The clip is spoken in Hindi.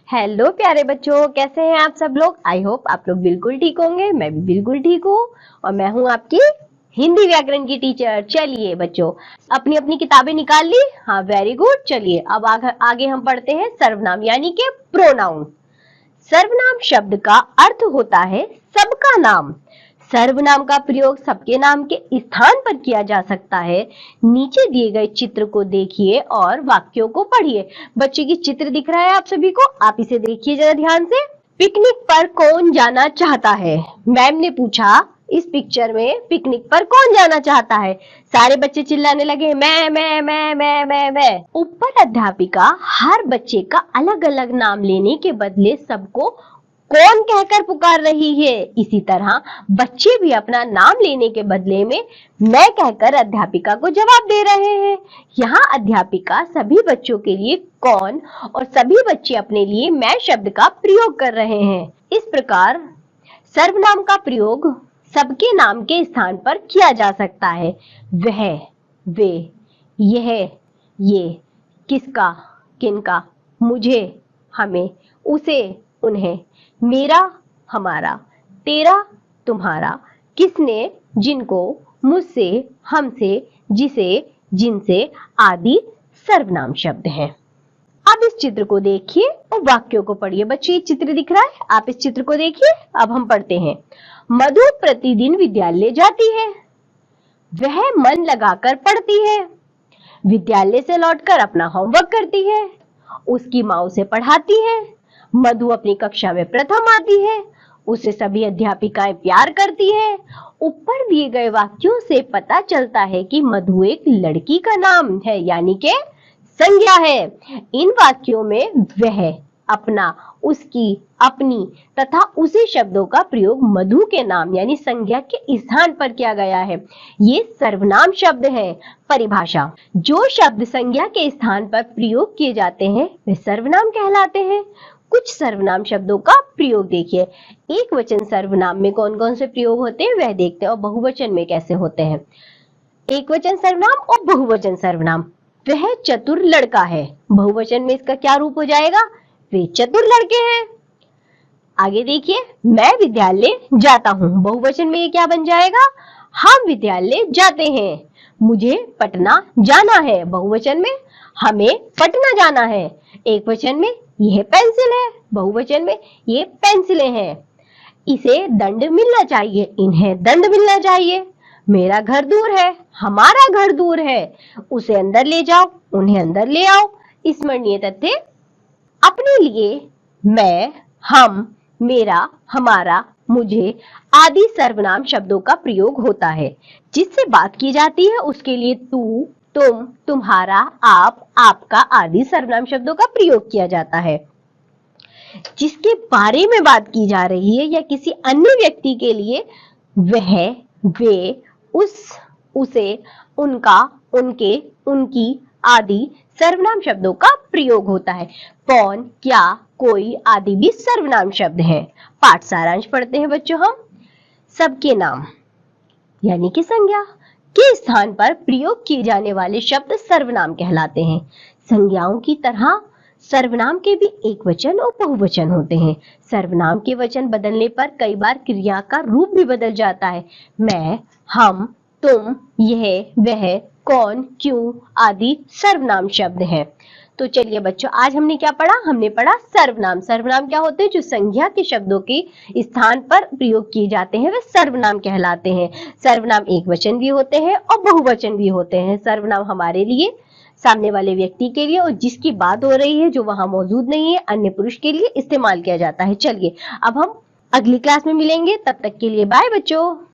हेलो प्यारे बच्चों, कैसे हैं आप सब लोग। आई होप आप लोग बिल्कुल ठीक होंगे। मैं भी बिल्कुल ठीक हूँ और मैं हूँ आपकी हिंदी व्याकरण की टीचर। चलिए बच्चों, अपनी अपनी किताबें निकाल ली। हाँ, वेरी गुड। चलिए अब आगे हम पढ़ते हैं सर्वनाम यानी कि प्रोनाउन। सर्वनाम शब्द का अर्थ होता है सबका नाम। सर्वनाम का प्रयोग सबके नाम के स्थान पर किया जा सकता है। नीचे दिए गए चित्र को देखिए और वाक्यों को पढ़िए। बच्चे की चित्र दिख रहा है आप सभी को, आप इसे देखिए जरा ध्यान से। पिकनिक पर कौन जाना चाहता है? मैम ने पूछा, इस पिक्चर में पिकनिक पर कौन जाना चाहता है? सारे बच्चे चिल्लाने लगे, मैं। ऊपर अध्यापिका हर बच्चे का अलग अलग नाम लेने के बदले सबको कौन कहकर पुकार रही है। इसी तरह बच्चे भी अपना नाम लेने के बदले में मैं कहकर अध्यापिका को जवाब दे रहे हैं। यहाँ अध्यापिका सभी बच्चों के लिए कौन और सभी बच्चे अपने लिए मैं शब्द का प्रयोग कर रहे हैं। इस प्रकार सर्वनाम का प्रयोग सबके नाम के स्थान पर किया जा सकता है। वह, वे, यह, ये, किसका, किनका, मुझे, हमें, उसे, उन्हें, मेरा, हमारा, तेरा, तुम्हारा, किसने, जिनको, मुझसे, हमसे, जिसे, जिनसे आदि सर्वनाम शब्द हैं। अब इस चित्र को देखिए और वाक्यों को पढ़िए। बच्चे ये चित्र दिख रहा है, आप इस चित्र को देखिए। अब हम पढ़ते हैं। मधु प्रतिदिन विद्यालय जाती है। वह मन लगाकर पढ़ती है। विद्यालय से लौटकर अपना होमवर्क करती है। उसकी माँ उसे पढ़ाती है। मधु अपनी कक्षा में प्रथम आती है। उसे सभी अध्यापिकाएं प्यार करती है। ऊपर दिए गए वाक्यों से पता चलता है कि मधु एक लड़की का नाम है, यानी कि संज्ञा है। इन वाक्यों में वह, अपना, उसकी, अपनी तथा उसे शब्दों का प्रयोग मधु के नाम यानी संज्ञा के स्थान पर किया गया है। ये सर्वनाम शब्द हैं। परिभाषा: जो शब्द संज्ञा के स्थान पर प्रयोग किए जाते हैं वे सर्वनाम कहलाते हैं। कुछ सर्वनाम शब्दों का प्रयोग देखिए। एक वचन सर्वनाम में कौन कौन से प्रयोग होते हैं वह देखते हैं और बहुवचन में कैसे होते हैं। एक वचन सर्वनाम और बहुवचन सर्वनाम। वह चतुर लड़का है, बहुवचन में इसका क्या रूप हो जाएगा? वे चतुर लड़के हैं। आगे देखिए, मैं विद्यालय जाता हूँ, बहुवचन में ये क्या बन जाएगा? हम विद्यालय जाते हैं। मुझे पटना जाना है, बहुवचन में हमें पटना जाना है। एक वचन में यह पेंसिल है, बहुवचन में ये पेंसिलें हैं। इसे दंड मिलना चाहिए, इन्हें दंड मिलना चाहिए। मेरा घर दूर है, हमारा घर दूर है। उसे अंदर ले जाओ, उन्हें अंदर ले आओ। स्मरणीय तथ्य: अपने लिए मैं, हम, मेरा, हमारा, मुझे आदि सर्वनाम शब्दों का प्रयोग होता है। जिससे बात की जाती है उसके लिए तू, तुम, तुम्हारा, आप, आपका आदि सर्वनाम शब्दों का प्रयोग किया जाता है। जिसके बारे में बात की जा रही है या किसी अन्य व्यक्ति के लिए वह, वे, उस, उसे, उनका, उनके, उनकी आदि सर्वनाम शब्दों का प्रयोग होता है। कौन, क्या, कोई आदि भी सर्वनाम शब्द हैं। पाठ सारांश पढ़ते हैं बच्चों हम। सबके नाम यानी कि संज्ञा के स्थान पर प्रयोग किए जाने वाले शब्द सर्वनाम कहलाते हैं। संज्ञाओं की तरह सर्वनाम के भी एक वचन और बहुवचन होते हैं। सर्वनाम के वचन बदलने पर कई बार क्रिया का रूप भी बदल जाता है। मैं, हम, तुम, यह, वह, कौन, क्यों आदि सर्वनाम शब्द हैं। तो चलिए बच्चों, आज हमने क्या पढ़ा? हमने पढ़ा सर्वनाम। सर्वनाम क्या होते हैं? जो संज्ञा के शब्दों के स्थान पर प्रयोग किए जाते हैं वे सर्वनाम कहलाते हैं। सर्वनाम एक वचन भी होते हैं और बहुवचन भी होते हैं। सर्वनाम हमारे लिए, सामने वाले व्यक्ति के लिए और जिसकी बात हो रही है जो वहां मौजूद नहीं है, अन्य पुरुष के लिए इस्तेमाल किया जाता है। चलिए अब हम अगली क्लास में मिलेंगे, तब तक के लिए बाय बच्चों।